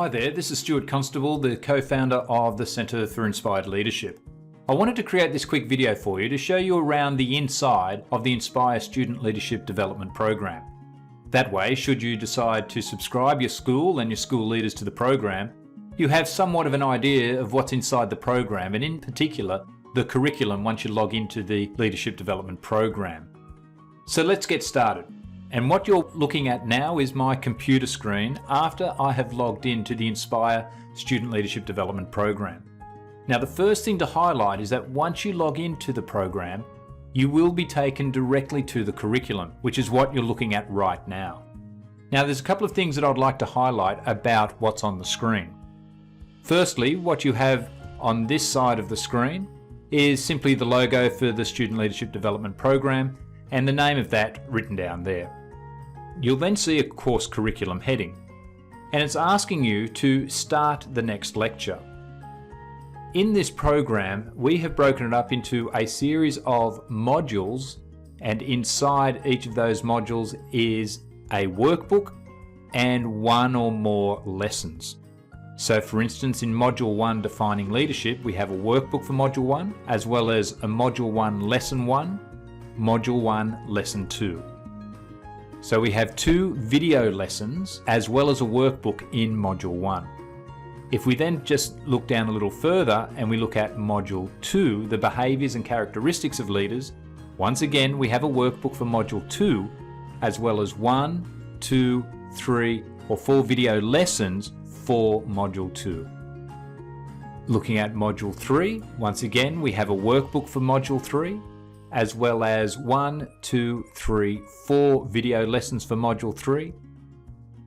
Hi there, this is Stuart Constable, the co-founder of the Centre for Inspired Leadership. I wanted to create this quick video for you to show you around the inside of the Inspire Student Leadership Development Program. That way, should you decide to subscribe your school and your school leaders to the program, you have somewhat of an idea of what's inside the program, and in particular, the curriculum once you log into the Leadership Development Program. So let's get started. And what you're looking at now is my computer screen after I have logged into the Inspire Student Leadership Development Program. Now, the first thing to highlight is that once you log into the program, you will be taken directly to the curriculum, which is what you're looking at right now. Now, there's a couple of things that I'd like to highlight about what's on the screen. Firstly, what you have on this side of the screen is simply the logo for the Student Leadership Development Program and the name of that written down there. You'll then see a course curriculum heading, and it's asking you to start the next lecture. In this program, we have broken it up into a series of modules, and inside each of those modules is a workbook and one or more lessons. So for instance, in Module 1, Defining Leadership, we have a workbook for Module 1, as well as a Module 1, Lesson 1, Module 1, Lesson 2. So we have 2 video lessons as well as a workbook in Module 1. If we then just look down a little further and we look at Module 2, the behaviours and characteristics of leaders, once again we have a workbook for Module 2 as well as 1, 2, 3 or 4 video lessons for Module 2. Looking at Module 3, once again we have a workbook for Module 3 as well as 1, 2, 3, 4 video lessons for Module 3.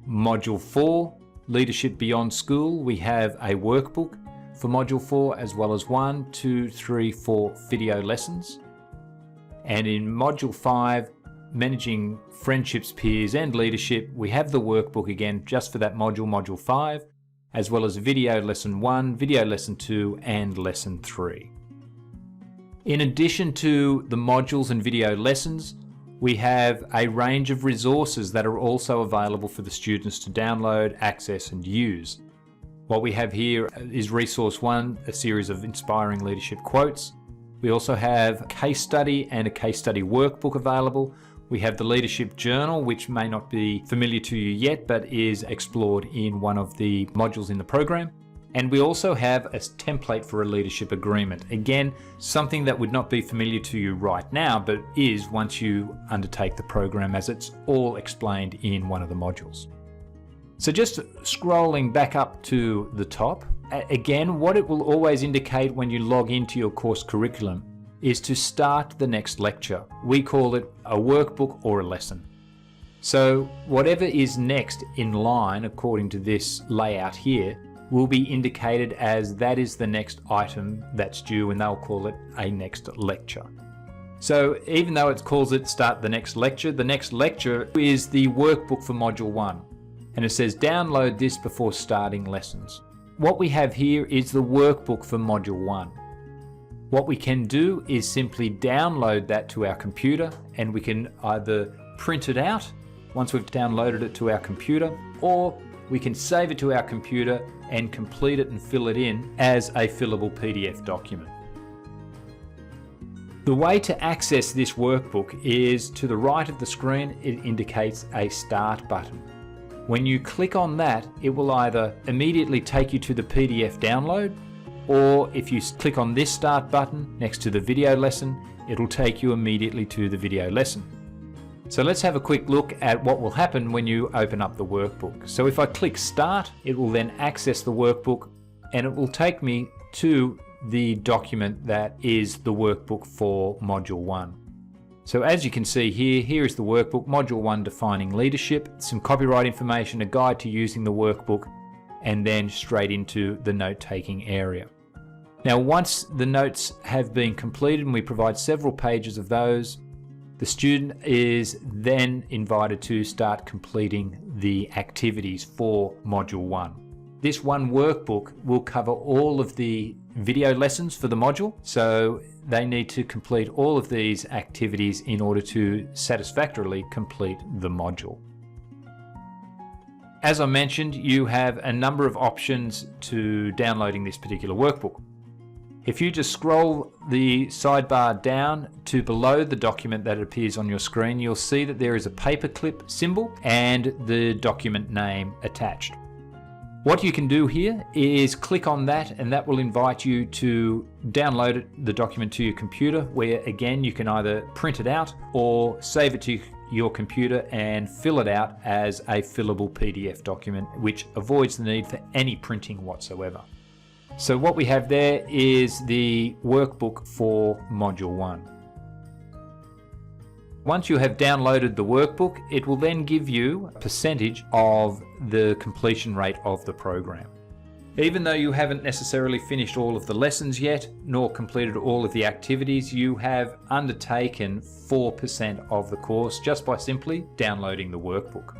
Module 4, Leadership Beyond School, we have a workbook for Module 4 as well as 1, 2, 3, 4 video lessons. And in Module 5, Managing Friendships, Peers and Leadership, we have the workbook again just for that module, Module 5, as well as Video Lesson 1, Video Lesson 2 and Lesson 3. In addition to the modules and video lessons, we have a range of resources that are also available for the students to download, access and use. What we have here is Resource 1, a series of inspiring leadership quotes. We also have a case study and a case study workbook available. We have the Leadership Journal, which may not be familiar to you yet, but is explored in one of the modules in the program. And we also have a template for a leadership agreement. Again, something that would not be familiar to you right now, but is once you undertake the program, as it's all explained in one of the modules. So just scrolling back up to the top, again, what it will always indicate when you log into your course curriculum is to start the next lecture. We call it a workbook or a lesson. So whatever is next in line, according to this layout here, will be indicated as that is the next item that's due, and they'll call it a next lecture. So even though it calls it start the next lecture is the workbook for Module 1. And it says download this before starting lessons. What we have here is the workbook for Module 1. What we can do is simply download that to our computer, and we can either print it out once we've downloaded it to our computer, or we can save it to our computer and complete it and fill it in as a fillable PDF document. The way to access this workbook is to the right of the screen. It indicates a Start button. When you click on that, it will either immediately take you to the PDF download, or if you click on this Start button next to the video lesson, it'll take you immediately to the video lesson. So let's have a quick look at what will happen when you open up the workbook. So if I click Start, it will then access the workbook, and it will take me to the document that is the workbook for Module 1. So as you can see here is the workbook, Module 1, Defining Leadership, some copyright information, a guide to using the workbook, and then straight into the note-taking area. Now, once the notes have been completed, and we provide several pages of those, the student is then invited to start completing the activities for Module 1. This one workbook will cover all of the video lessons for the module, so they need to complete all of these activities in order to satisfactorily complete the module. As I mentioned, you have a number of options to downloading this particular workbook. If you just scroll the sidebar down to below the document that appears on your screen, you'll see that there is a paperclip symbol and the document name attached. What you can do here is click on that, and that will invite you to download the document to your computer, where again you can either print it out or save it to your computer and fill it out as a fillable PDF document, which avoids the need for any printing whatsoever. So what we have there is the workbook for Module 1. Once you have downloaded the workbook, it will then give you a percentage of the completion rate of the program. Even though you haven't necessarily finished all of the lessons yet, nor completed all of the activities, you have undertaken 4% of the course just by simply downloading the workbook.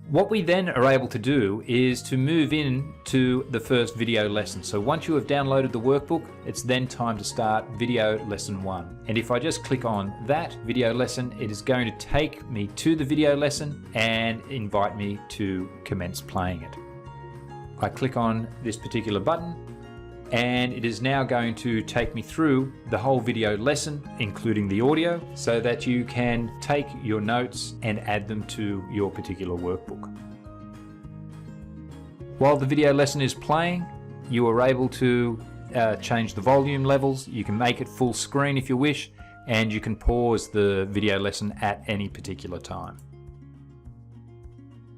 What we then are able to do is to move into the first video lesson. So once you have downloaded the workbook, it's then time to start video lesson 1. And if I just click on that video lesson, it is going to take me to the video lesson and invite me to commence playing it. I click on this particular button, and it is now going to take me through the whole video lesson, including the audio, so that you can take your notes and add them to your particular workbook. While the video lesson is playing, you are able to change the volume levels. You can make it full screen if you wish, and you can pause the video lesson at any particular time.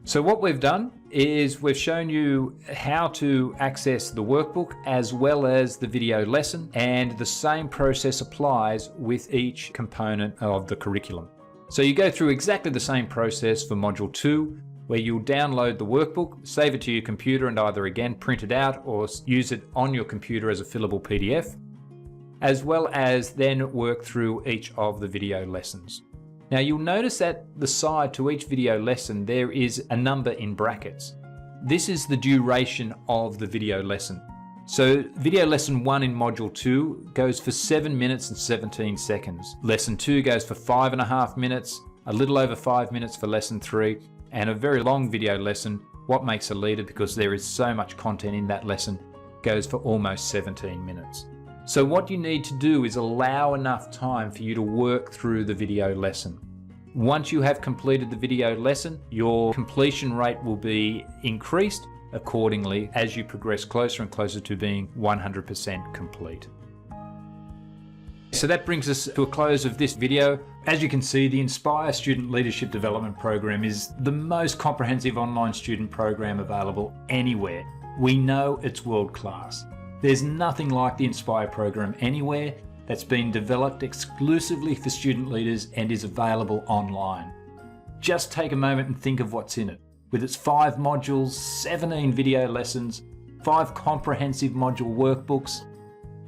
So what we've done is we've shown you how to access the workbook as well as the video lesson, and the same process applies with each component of the curriculum. So you go through exactly the same process for Module 2, where you'll download the workbook, save it to your computer, and either again print it out or use it on your computer as a fillable PDF, as well as then work through each of the video lessons. Now you'll notice at the side to each video lesson there is a number in brackets. This is the duration of the video lesson. So video lesson 1 in Module 2 goes for 7 minutes and 17 seconds. Lesson 2 goes for 5.5 minutes, a little over 5 minutes for lesson 3, and a very long video lesson, What Makes a Leader, because there is so much content in that lesson, goes for almost 17 minutes. So what you need to do is allow enough time for you to work through the video lesson. Once you have completed the video lesson, your completion rate will be increased accordingly as you progress closer and closer to being 100% complete. So that brings us to a close of this video. As you can see, the Inspire Student Leadership Development Program is the most comprehensive online student program available anywhere. We know it's world class. There's nothing like the Inspire program anywhere that's been developed exclusively for student leaders and is available online. Just take a moment and think of what's in it. With its 5 modules, 17 video lessons, 5 comprehensive module workbooks,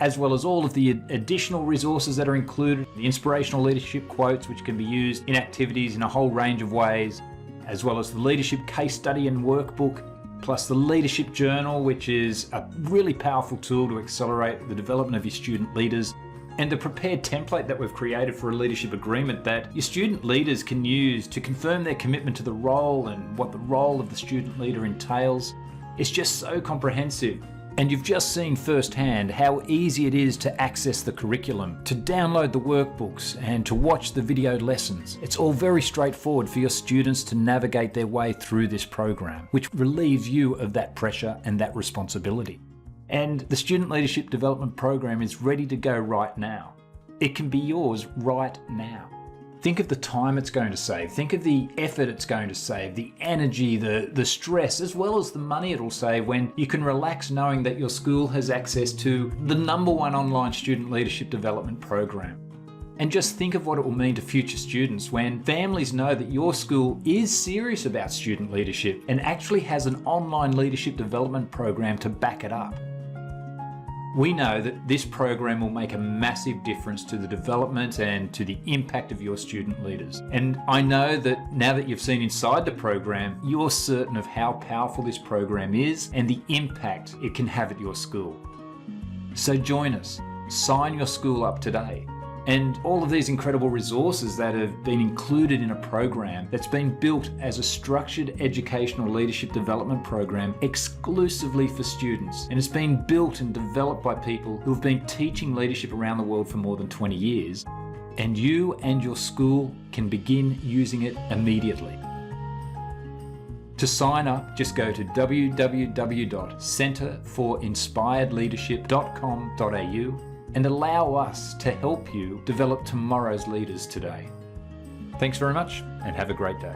as well as all of the additional resources that are included, the inspirational leadership quotes which can be used in activities in a whole range of ways, as well as the leadership case study and workbook, plus the leadership journal, which is a really powerful tool to accelerate the development of your student leaders, and the prepared template that we've created for a leadership agreement that your student leaders can use to confirm their commitment to the role and what the role of the student leader entails. It's just so comprehensive. And you've just seen firsthand how easy it is to access the curriculum, to download the workbooks, and to watch the video lessons. It's all very straightforward for your students to navigate their way through this program, which relieves you of that pressure and that responsibility. And the Student Leadership Development Program is ready to go right now. It can be yours right now. Think of the time it's going to save. Think of the effort it's going to save, the energy, the stress, as well as the money it'll save when you can relax knowing that your school has access to the #1 online student leadership development program. And just think of what it will mean to future students when families know that your school is serious about student leadership and actually has an online leadership development program to back it up. We know that this program will make a massive difference to the development and to the impact of your student leaders. And I know that now that you've seen inside the program, you're certain of how powerful this program is and the impact it can have at your school. So join us, sign your school up today. And all of these incredible resources that have been included in a program that's been built as a structured educational leadership development program exclusively for students. And it's been built and developed by people who have been teaching leadership around the world for more than 20 years. And you and your school can begin using it immediately. To sign up, just go to www.centerforinspiredleadership.com.au and allow us to help you develop tomorrow's leaders today. Thanks very much and have a great day.